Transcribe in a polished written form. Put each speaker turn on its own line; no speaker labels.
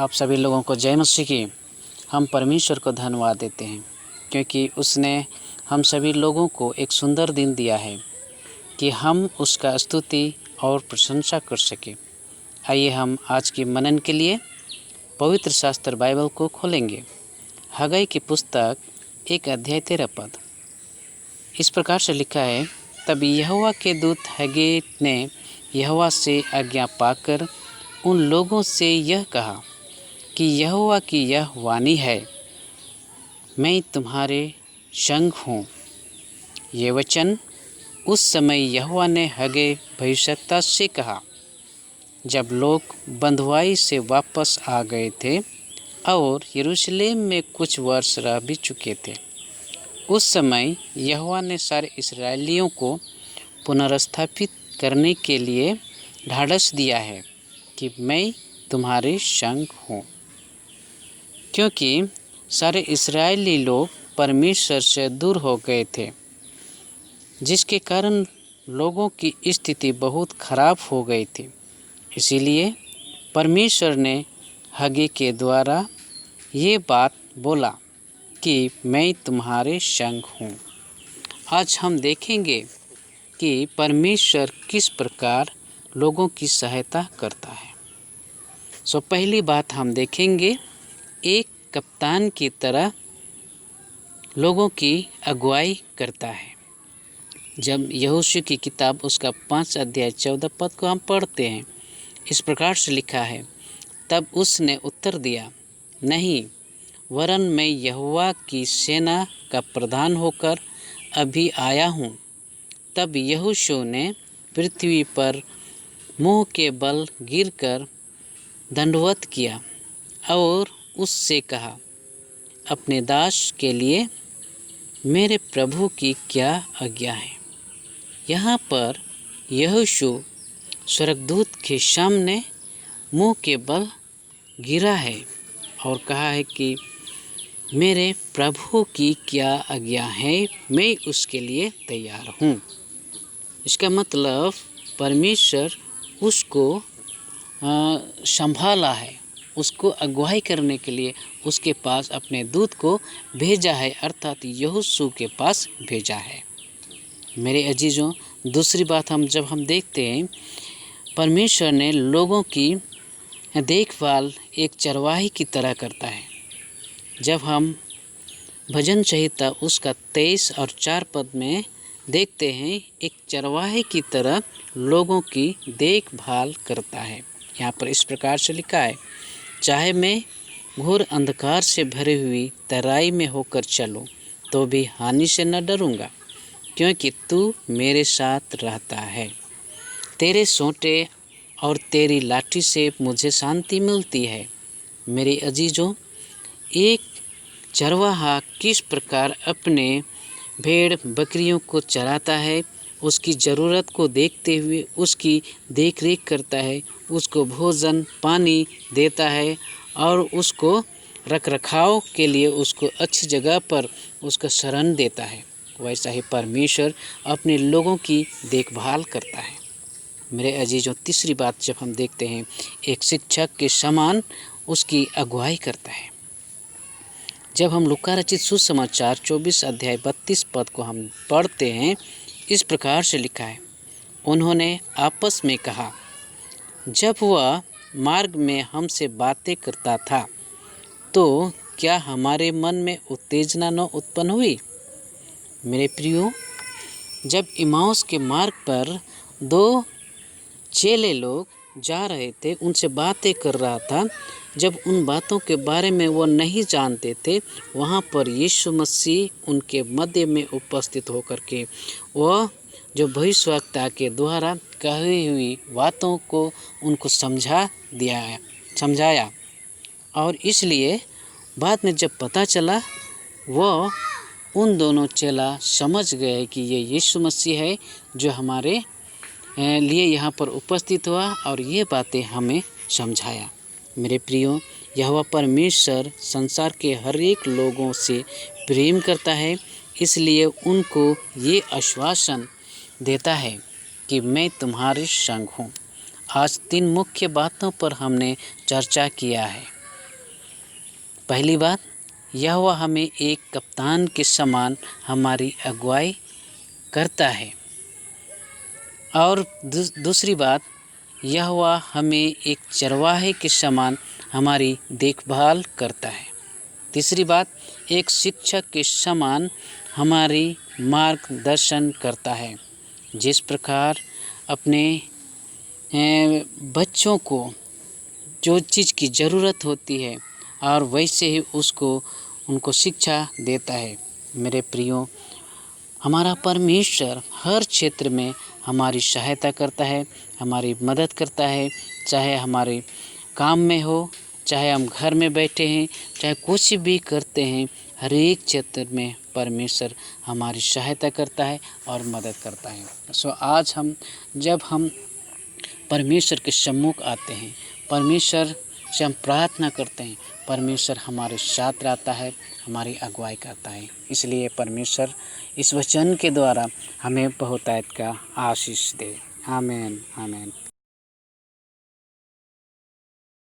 आप सभी लोगों को जय मसीह की। हम परमेश्वर को धन्यवाद देते हैं क्योंकि उसने हम सभी लोगों को एक सुंदर दिन दिया है कि हम उसका स्तुति और प्रशंसा कर सकें। आइए हम आज की मनन के लिए पवित्र शास्त्र बाइबल को खोलेंगे। हगई की पुस्तक 1 अध्याय 13 पद इस प्रकार से लिखा है, तब यहोवा के दूत हगे ने यहोवा से आज्ञा पाकर उन लोगों से यह कहा कि यहोवा की यह वाणी है, मैं तुम्हारे संग हूँ। ये वचन उस समय यहोवा ने हगे भविष्यद्वक्ता से कहा जब लोग बंधुआई से वापस आ गए थे और यरूशलेम में कुछ वर्ष रह भी चुके थे। उस समय यहोवा ने सारे इस्राएलियों को पुनर्स्थापित करने के लिए ढाढ़स दिया है कि मैं तुम्हारे संग हूँ, क्योंकि सारे इस्राएली लोग परमेश्वर से दूर हो गए थे, जिसके कारण लोगों की स्थिति बहुत खराब हो गई थी। इसीलिए परमेश्वर ने हगे के द्वारा ये बात बोला कि मैं तुम्हारे संग हूँ। आज हम देखेंगे कि परमेश्वर किस प्रकार लोगों की सहायता करता है। पहली बात हम देखेंगे, एक कप्तान की तरह लोगों की अगुवाई करता है। जब यहोशू की किताब उसका 5 अध्याय 14 पद को हम पढ़ते हैं, इस प्रकार से लिखा है, तब उसने उत्तर दिया, नहीं, वरन मैं यहोवा की सेना का प्रधान होकर अभी आया हूँ। तब यहोशू ने पृथ्वी पर मुँह के बल गिरकर दंडवत किया और उससे कहा, अपने दास के लिए मेरे प्रभु की क्या आज्ञा है। यहाँ पर यहोशू स्वर्गदूत के सामने मुँह के बल गिरा है और कहा है कि मेरे प्रभु की क्या आज्ञा है, मैं उसके लिए तैयार हूँ। इसका मतलब परमेश्वर उसको संभाला है, उसको अगुवाई करने के लिए उसके पास अपने दूत को भेजा है, अर्थात यहोशू के पास भेजा है। मेरे अजीजों, दूसरी बात जब हम देखते हैं, परमेश्वर ने लोगों की देखभाल एक चरवाही की तरह करता है। जब हम भजन संहिता उसका 23 और 4 पद में देखते हैं, एक चरवाहे की तरह लोगों की देखभाल करता है। यहाँ पर इस प्रकार से लिखा है, चाहे मैं घोर अंधकार से भरी हुई तराई में होकर चलूं तो भी हानि से न डरूंगा, क्योंकि तू मेरे साथ रहता है। तेरे सोंटे और तेरी लाठी से मुझे शांति मिलती है। मेरे अजीजों, एक चरवाहा किस प्रकार अपने भेड़ बकरियों को चराता है, उसकी ज़रूरत को देखते हुए उसकी देखरेख करता है, उसको भोजन पानी देता है और उसको रखरखाव के लिए उसको अच्छी जगह पर उसका शरण देता है, वैसा ही परमेश्वर अपने लोगों की देखभाल करता है। मेरे अजीजों, तीसरी बात जब हम देखते हैं, एक शिक्षक के समान उसकी अगुवाई करता है। जब हम लूका रचित सुसमाचार 24 अध्याय 32 पद को हम पढ़ते हैं, इस प्रकार से लिखा है, उन्होंने आपस में कहा, जब वह मार्ग में हमसे बातें करता था तो क्या हमारे मन में उत्तेजना न उत्पन्न हुई। मेरे प्रियो, जब इमाउस के मार्ग पर 2 चेले लोग जा रहे थे, उनसे बातें कर रहा था, जब उन बातों के बारे में वो नहीं जानते थे, वहाँ पर यीशु मसीह उनके मध्य में उपस्थित होकर के वह जो भविष्यवक्ता के द्वारा कही हुई बातों को उनको समझाया और इसलिए बाद में जब पता चला, वह उन दोनों चेला समझ गए कि ये यीशु मसीह है जो हमारे लिए यहाँ पर उपस्थित हुआ और ये बातें हमें समझाया। मेरे प्रियो, यहोवा परमेश्वर संसार के हर एक लोगों से प्रेम करता है, इसलिए उनको ये आश्वासन देता है कि मैं तुम्हारे संग हूँ। आज 3 मुख्य बातों पर हमने चर्चा किया है। पहली बात, यहोवा हमें एक कप्तान के समान हमारी अगुवाई करता है। और दूसरी बात, यहोवा हमें एक चरवाहे के समान हमारी देखभाल करता है। तीसरी बात, एक शिक्षक के समान हमारी मार्गदर्शन करता है। जिस प्रकार अपने बच्चों को जो चीज़ की ज़रूरत होती है और वैसे ही उनको शिक्षा देता है। मेरे प्रियो, हमारा परमेश्वर हर क्षेत्र में हमारी सहायता करता है, हमारी मदद करता है, चाहे हमारे काम में हो, चाहे हम घर में बैठे हैं, चाहे कुछ भी करते हैं, हर एक क्षेत्र में परमेश्वर हमारी सहायता करता है और मदद करता है। आज जब हम परमेश्वर के सम्मुख आते हैं, परमेश्वर से हम प्रार्थना करते हैं, परमेश्वर हमारे साथ रहता है, हमारी अगुवाई करता है। इसलिए परमेश्वर इस वचन के द्वारा हमें बहुतायत का आशीष दे। आमीन, आमीन।